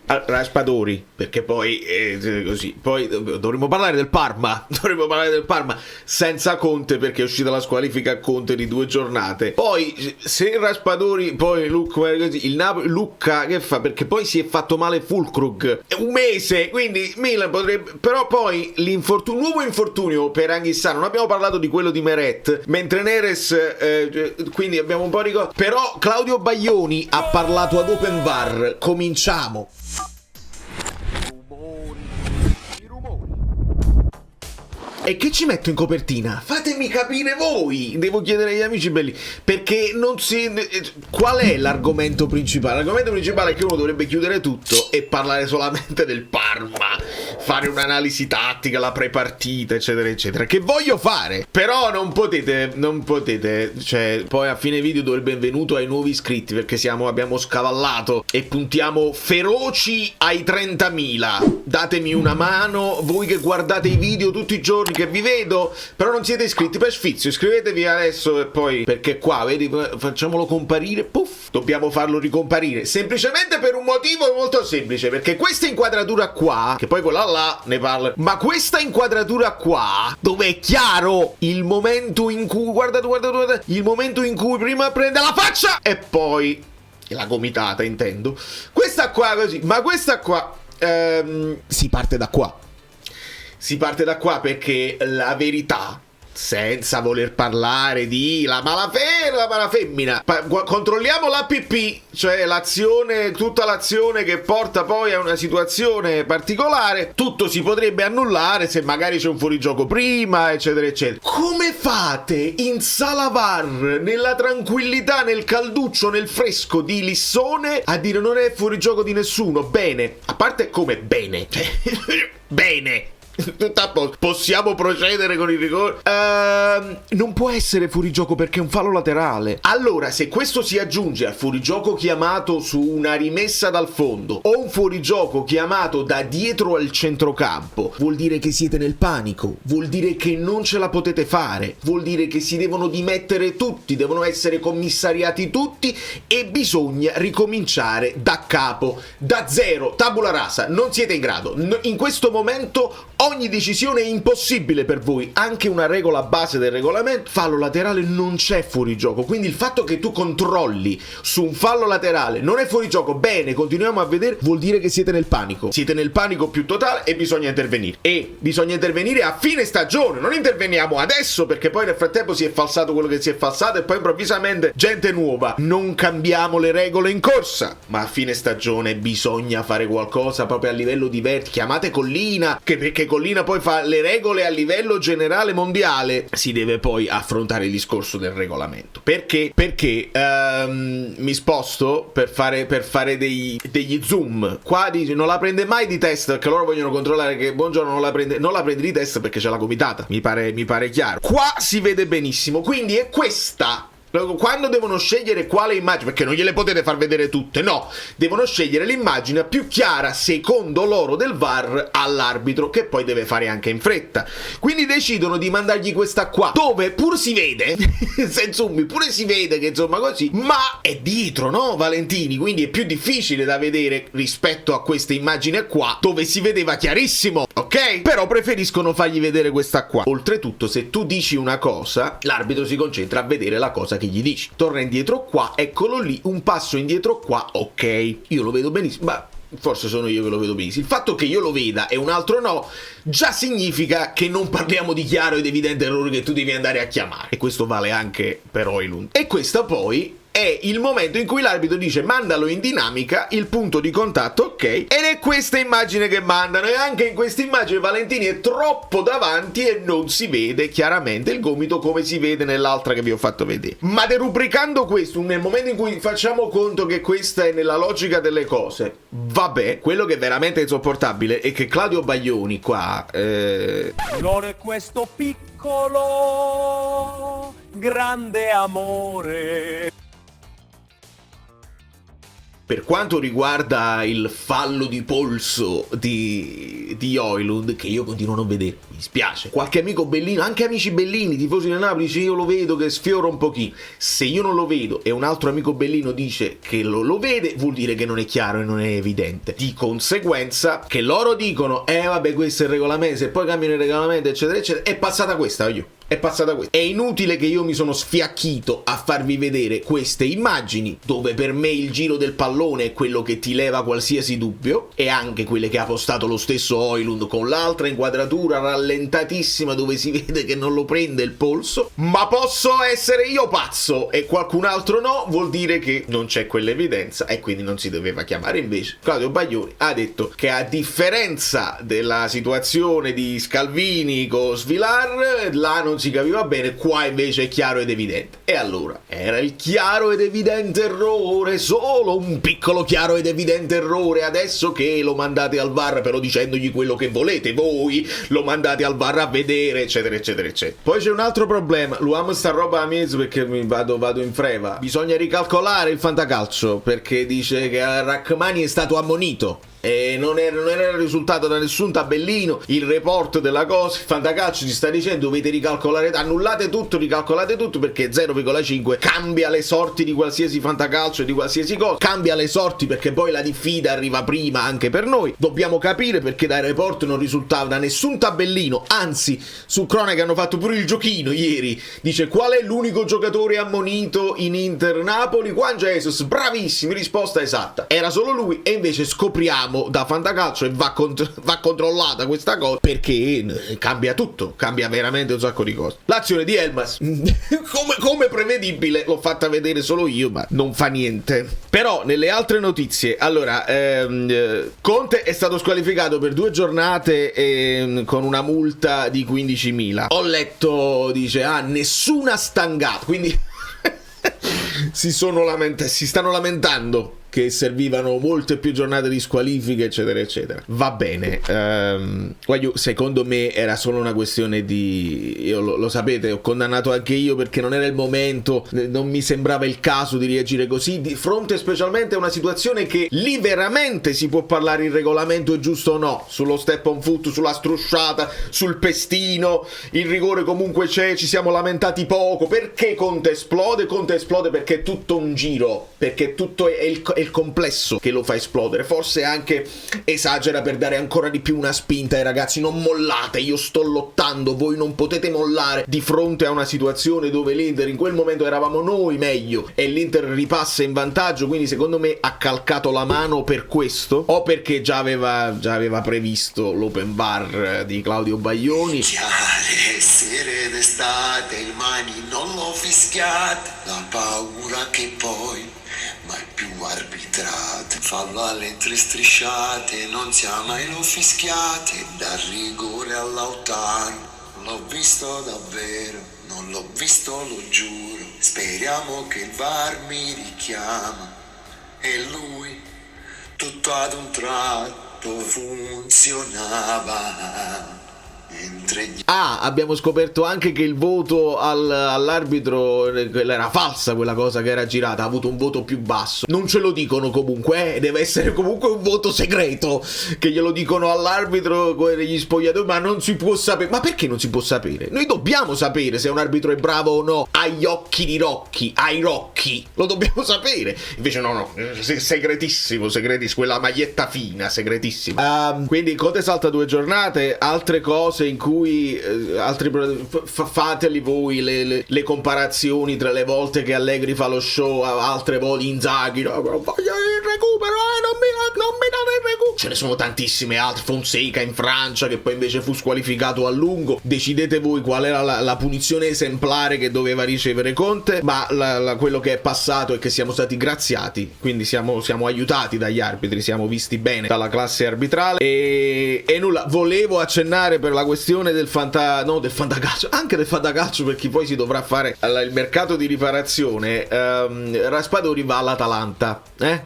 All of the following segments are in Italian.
Raspadori, perché poi così. Poi dovremmo parlare del Parma. Dovremmo parlare del Parma senza Conte, perché è uscita la squalifica a Conte di 2 giornate. Poi se Raspadori, poi il Napoli, Lucca che fa? Perché poi si è fatto male Fulkrug un mese, quindi Milan potrebbe. Però poi nuovo infortunio per Anghissà. Non abbiamo parlato di quello di Meret, mentre Neres quindi abbiamo un po' di cose. Però Claudio Baglioni ha parlato ad Open Bar. Cominciamo. E che ci metto in copertina? Fatemi capire voi! Devo chiedere agli amici belli. Perché non si... Qual è l'argomento principale? L'argomento principale è che uno dovrebbe chiudere tutto e parlare solamente del Parma. Fare un'analisi tattica, la prepartita, eccetera, eccetera. Che voglio fare! Però non potete... Cioè, poi a fine video do il benvenuto ai nuovi iscritti, perché abbiamo scavallato e puntiamo feroci ai 30.000. Datemi una mano, voi che guardate i video tutti i giorni, che vi vedo, però non siete iscritti per sfizio. Iscrivetevi adesso e poi, perché qua, vedi, facciamolo comparire, puff, dobbiamo farlo ricomparire, semplicemente per un motivo molto semplice, perché questa inquadratura qua, che poi quella là ne parla, ma questa inquadratura qua, dove è chiaro il momento in cui, guarda, il momento in cui prima prende la faccia e poi la gomitata, intendo, questa qua così, ma questa qua si parte da qua. Si parte da qua perché la verità, senza voler parlare di la malafemmina, controlliamo l'APP, cioè l'azione, tutta l'azione che porta poi a una situazione particolare. Tutto si potrebbe annullare se magari c'è un fuorigioco prima, eccetera, eccetera. Come fate in sala VAR, nella tranquillità, nel calduccio, nel fresco di Lissone, a dire non è fuorigioco di nessuno? Bene, a parte come bene, cioè, bene. Possiamo procedere con il rigore? Non può essere fuorigioco perché è un fallo laterale. Allora, se questo si aggiunge al fuorigioco chiamato su una rimessa dal fondo o un fuorigioco chiamato da dietro al centrocampo, vuol dire che siete nel panico, vuol dire che non ce la potete fare, vuol dire che si devono dimettere tutti, devono essere commissariati tutti e bisogna ricominciare da capo, da zero, tabula rasa. Non siete in grado. In questo momento ogni decisione è impossibile per voi, anche una regola base del regolamento, fallo laterale non c'è fuorigioco, quindi il fatto che tu controlli su un fallo laterale non è fuorigioco, bene, continuiamo a vedere, vuol dire che siete nel panico più totale e bisogna intervenire a fine stagione, non interveniamo adesso perché poi nel frattempo si è falsato quello che si è falsato e poi improvvisamente gente nuova. Non cambiamo le regole in corsa, ma a fine stagione bisogna fare qualcosa proprio a livello di chiamate Collina, perché Collina poi fa le regole a livello generale mondiale. Si deve poi affrontare il discorso del regolamento. Perché mi sposto per fare degli zoom. Qua dice non la prende mai di testa, perché loro vogliono controllare che Buongiorno non la prende di testa perché c'è la gomitata. Mi pare chiaro. Qua si vede benissimo, quindi è questa. Quando devono scegliere quale immagine, perché non gliele potete far vedere tutte, no, devono scegliere l'immagine più chiara secondo loro del VAR all'arbitro, che poi deve fare anche in fretta. Quindi decidono di mandargli questa qua, dove pur si vede pure si vede che insomma così, ma è dietro, no, Valentini? Quindi è più difficile da vedere rispetto a questa immagine qua, dove si vedeva chiarissimo, ok? Però preferiscono fargli vedere questa qua. Oltretutto, se tu dici una cosa, l'arbitro si concentra a vedere la cosa che gli dici. Torna indietro qua, eccolo lì, un passo indietro qua, ok, io lo vedo benissimo, ma forse sono io che lo vedo benissimo. Il fatto che io lo veda e un altro no già significa che non parliamo di chiaro ed evidente errore che tu devi andare a chiamare, e questo vale anche per Højlund. E questa poi è il momento in cui l'arbitro dice mandalo in dinamica, il punto di contatto, ok, ed è questa immagine che mandano, e anche in questa immagine Valentini è troppo davanti e non si vede chiaramente il gomito come si vede nell'altra che vi ho fatto vedere. Ma derubricando questo, nel momento in cui facciamo conto che questa è nella logica delle cose, vabbè, quello che è veramente insopportabile è che Claudio Baglioni qua non è questo piccolo grande amore. Per quanto riguarda il fallo di polso di Højlund, che io continuo a non vedere, mi spiace. Qualche amico bellino, anche amici bellini, tifosi del Napoli, dice io lo vedo che sfiora un pochino. Se io non lo vedo e un altro amico bellino dice che lo vede, vuol dire che non è chiaro e non è evidente. Di conseguenza, che loro dicono, vabbè, questo è il regolamento, se poi cambiano il regolamento, eccetera, eccetera, è passata questa, voglio. È passata questa. È inutile che io mi sono sfiacchito a farvi vedere queste immagini, dove per me il giro del pallone è quello che ti leva qualsiasi dubbio, e anche quelle che ha postato lo stesso Højlund con l'altra inquadratura rallentatissima dove si vede che non lo prende il polso. Ma posso essere io pazzo e qualcun altro no, vuol dire che non c'è quell'evidenza e quindi non si doveva chiamare. Invece Claudio Baglioni ha detto che, a differenza della situazione di Scalvini con Svilar, là non si capiva bene, qua invece è chiaro ed evidente. E allora, era il chiaro ed evidente errore, solo un piccolo chiaro ed evidente errore, adesso che lo mandate al VAR, però dicendogli quello che volete voi, lo mandate al VAR a vedere, eccetera, eccetera, eccetera. Poi c'è un altro problema, l'uomo sta roba a mezzo perché mi vado in freva. Bisogna ricalcolare il fantacalcio, perché dice che Rachmani è stato ammonito. E non era il risultato da nessun tabellino. Il report della cosa, il fantacalcio ci sta dicendo dovete ricalcolare, annullate tutto, ricalcolate tutto, perché 0,5 cambia le sorti di qualsiasi fantacalcio e di qualsiasi cosa, cambia le sorti perché poi la diffida arriva prima anche per noi. Dobbiamo capire perché dai report non risultava da nessun tabellino, anzi su Cronaca hanno fatto pure il giochino ieri, dice qual è l'unico giocatore ammonito in Inter Napoli? Juan Jesus, bravissimi, risposta esatta, era solo lui. E invece scopriamo da fantacalcio, e va controllata questa cosa, perché cambia tutto, cambia veramente un sacco di cose. L'azione di Elmas come prevedibile, l'ho fatta vedere solo io, ma non fa niente. Però nelle altre notizie, allora Conte è stato squalificato per 2 giornate con una multa di 15.000. Ho letto, dice, nessuna stangata, quindi si stanno lamentando che servivano molte più giornate di squalifiche, eccetera eccetera. Va bene, secondo me era solo una questione di, io lo sapete, ho condannato anche io perché non era il momento, non mi sembrava il caso di reagire così di fronte specialmente a una situazione che lì veramente si può parlare il regolamento è giusto o no, sullo step on foot, sulla strusciata, sul pestino, il rigore comunque c'è, ci siamo lamentati poco. Perché Conte esplode? Conte esplode perché è tutto un giro, perché tutto è il complesso che lo fa esplodere. Forse anche esagera per dare ancora di più una spinta ai ragazzi, non mollate, io sto lottando, voi non potete mollare, di fronte a una situazione dove l'Inter, in quel momento eravamo noi meglio e l'Inter ripassa in vantaggio. Quindi secondo me ha calcato la mano per questo, o perché già aveva previsto l'open bar di Claudio Baglioni. Chiare sere d'estate, il mani non l'ho fischiate, la paura che poi mai più arbitrate, fallo alle 3 strisciate, non siamo mai lo fischiate, dal rigore all'Autaro, l'ho visto davvero, non l'ho visto, lo giuro, speriamo che il VAR mi richiama, e lui tutto ad un tratto funzionava. Abbiamo scoperto anche che il voto all'arbitro era falsa, quella cosa che era girata, ha avuto un voto più basso. Non ce lo dicono comunque, deve essere comunque un voto segreto che glielo dicono all'arbitro negli spogliatoi, ma non si può sapere. Ma perché non si può sapere? Noi dobbiamo sapere se un arbitro è bravo o no agli occhi di Rocchi, ai Rocchi, lo dobbiamo sapere. Invece no, segretissimo, quella maglietta fina, segretissima. Quindi Conte salta 2 giornate, altre cose in cui fateli voi le comparazioni tra le volte che Allegri fa lo show, altre volte Inzaghi, no, voglio il recupero, non mi date il recupero. Ce ne sono tantissime altre, Fonseca in Francia che poi invece fu squalificato a lungo. Decidete voi qual era la punizione esemplare che doveva ricevere Conte, ma quello che è passato è che siamo stati graziati, quindi siamo aiutati dagli arbitri, siamo visti bene dalla classe arbitrale e nulla. Volevo accennare per la questione del fantacalcio, anche del fantacalcio, perché poi si dovrà fare il mercato di riparazione. Raspadori va all'Atalanta,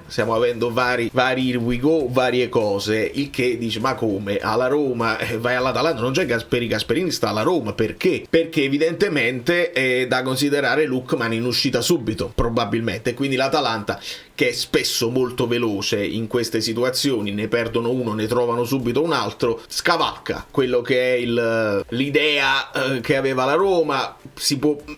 stiamo avendo vari here we go, varie cose, il che dice ma come alla Roma vai all'Atalanta? Non c'è Gasperini sta alla Roma, perché evidentemente è da considerare Lookman in uscita subito probabilmente, quindi l'Atalanta che è spesso molto veloce in queste situazioni, ne perdono uno, ne trovano subito un altro, scavalca quello che è l'idea che aveva la Roma.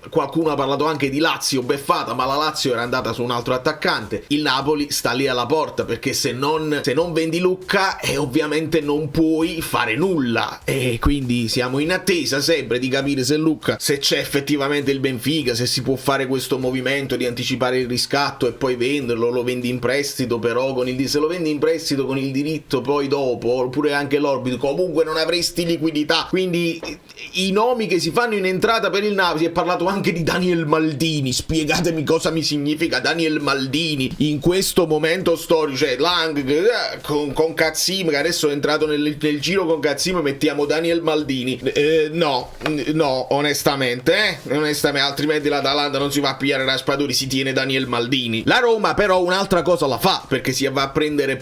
Qualcuno ha parlato anche di Lazio beffata, ma la Lazio era andata su un altro attaccante. Il Napoli sta lì alla porta, perché se non vendi Lucca ovviamente non puoi fare nulla, e quindi siamo in attesa sempre di capire se Lucca, se c'è effettivamente il Benfica, se si può fare questo movimento di anticipare il riscatto e poi venderlo, lo vendi in prestito, però se lo vendi in prestito con il diritto poi dopo, oppure anche l'Orbit, comunque non avresti liquidità. Quindi i nomi che si fanno in entrata per il Napoli, si è parlato anche di Daniel Maldini. Spiegatemi cosa mi significa Daniel Maldini in questo momento storico, cioè Lang con Katzim, che adesso è entrato nel giro con Katzim, mettiamo Daniel Maldini. No, onestamente, altrimenti l'Atalanta non si va a pigliare Raspadori, si tiene Daniel Maldini. La Roma però un'altra cosa la fa, perché si va a prendere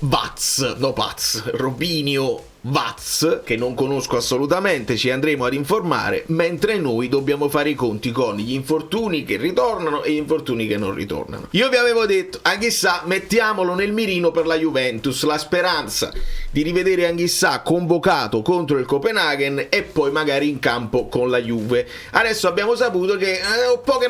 Robinho Vaz, che non conosco assolutamente, ci andremo ad informare, mentre noi dobbiamo fare i conti con gli infortuni che ritornano e gli infortuni che non ritornano. Io vi avevo detto, Anghissà mettiamolo nel mirino per la Juventus, la speranza di rivedere Anghissà convocato contro il Copenaghen e poi magari in campo con la Juve. Adesso abbiamo saputo che un po' di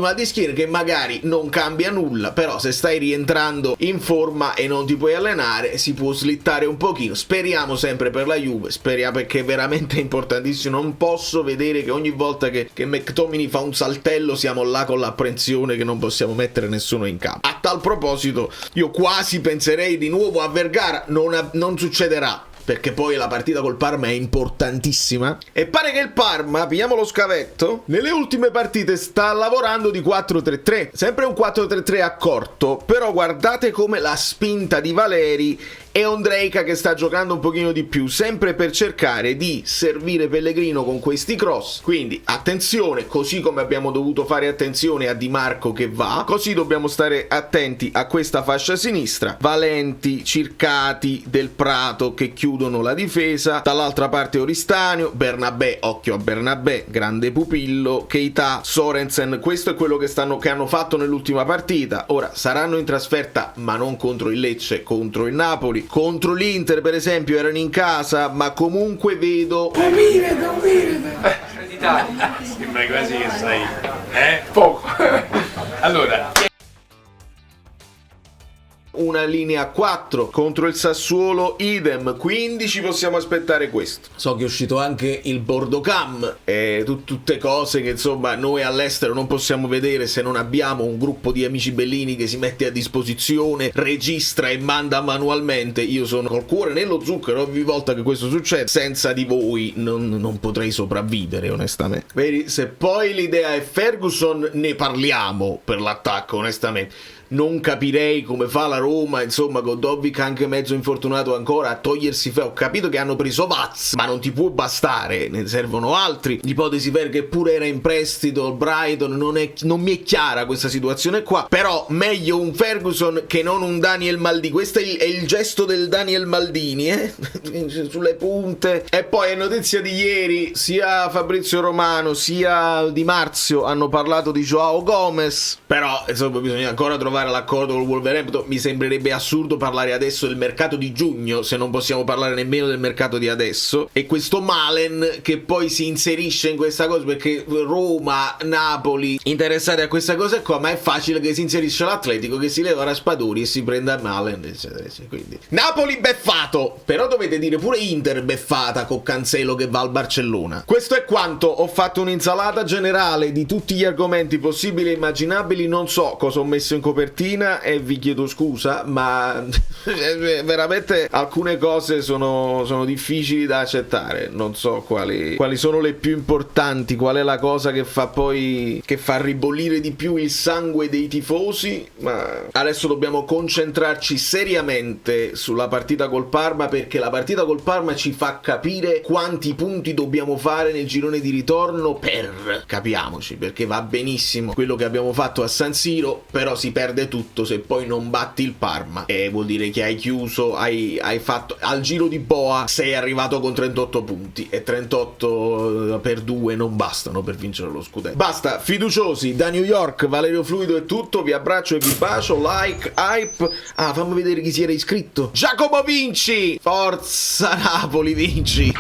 mal di schiena, che magari non cambia nulla, però se stai rientrando in forma e non ti puoi allenare si può slittare un pochino. Speriamo sempre per la Juve, speriamo, perché è veramente importantissimo. Non posso vedere che ogni volta che McTominay fa un saltello siamo là con l'apprensione che non possiamo mettere nessuno in campo. A tal proposito io quasi penserei di nuovo a Vergara, non succederà, perché poi la partita col Parma è importantissima e pare che il Parma, pigliamo lo scavetto, nelle ultime partite sta lavorando di 4-3-3, sempre un 4-3-3 accorto, però guardate come la spinta di Valeri e Ondrejka che sta giocando un pochino di più, sempre per cercare di servire Pellegrino con questi cross. Quindi attenzione, così come abbiamo dovuto fare attenzione a Di Marco che va, così dobbiamo stare attenti a questa fascia sinistra. Valenti, Circati, Del Prato che chiudono la difesa, dall'altra parte Oristanio, Bernabé, occhio a Bernabé, grande pupillo, Keita, Sorensen. Questo è quello che hanno fatto nell'ultima partita. Ora saranno in trasferta, ma non contro il Lecce, contro il Napoli. Contro l'Inter per esempio erano in casa, ma comunque vedo d'Italia. Sembra quasi che sai poco. Allora, una linea 4 contro il Sassuolo, idem, quindi ci possiamo aspettare questo. So che è uscito anche il Bordocam e tutte cose che insomma noi all'estero non possiamo vedere se non abbiamo un gruppo di amici bellini che si mette a disposizione, registra e manda manualmente. Io sono col cuore nello zucchero ogni volta che questo succede, senza di voi non potrei sopravvivere onestamente. Vedi, se poi l'idea è Ferguson ne parliamo per l'attacco, onestamente non capirei come fa la Roma, insomma, con Dobbik anche mezzo infortunato ancora, a togliersi Ho capito che hanno preso Vaz, ma non ti può bastare, ne servono altri. L'ipotesi che pure era in prestito al Brighton, non mi è chiara questa situazione qua, però meglio un Ferguson che non un Daniel Maldini. Questo è il gesto del Daniel Maldini, sulle punte. E poi è notizia di ieri, sia Fabrizio Romano sia Di Marzio hanno parlato di Joao Gomez, però insomma bisogna ancora trovare l'accordo col Wolverhampton. Mi sembrerebbe assurdo parlare adesso del mercato di giugno se non possiamo parlare nemmeno del mercato di adesso. E questo Malen che poi si inserisce in questa cosa, perché Roma, Napoli interessati a questa cosa qua, ma è facile che si inserisce l'Atletico che si leva Raspadori e si prenda Malen, eccetera, eccetera. Quindi Napoli beffato, però dovete dire pure Inter beffata con Cancelo che va al Barcellona. Questo è quanto. Ho fatto un'insalata generale di tutti gli argomenti possibili e immaginabili. Non so cosa ho messo in copertina e vi chiedo scusa, ma veramente alcune cose sono difficili da accettare. Non so quali sono le più importanti, qual è la cosa che fa ribollire di più il sangue dei tifosi, ma adesso dobbiamo concentrarci seriamente sulla partita col Parma, perché la partita col Parma ci fa capire quanti punti dobbiamo fare nel girone di ritorno capiamoci, perché va benissimo quello che abbiamo fatto a San Siro, però si perde ride tutto se poi non batti il Parma, e vuol dire che hai chiuso, hai fatto al giro di boa, sei arrivato con 38 punti e 38 per 2 non bastano per vincere lo scudetto. Basta, fiduciosi, da New York Valerio Fluido è tutto, vi abbraccio e vi bacio, like, hype. Ah, fammi vedere chi si era iscritto. Giacomo Vinci, forza Napoli, vinci.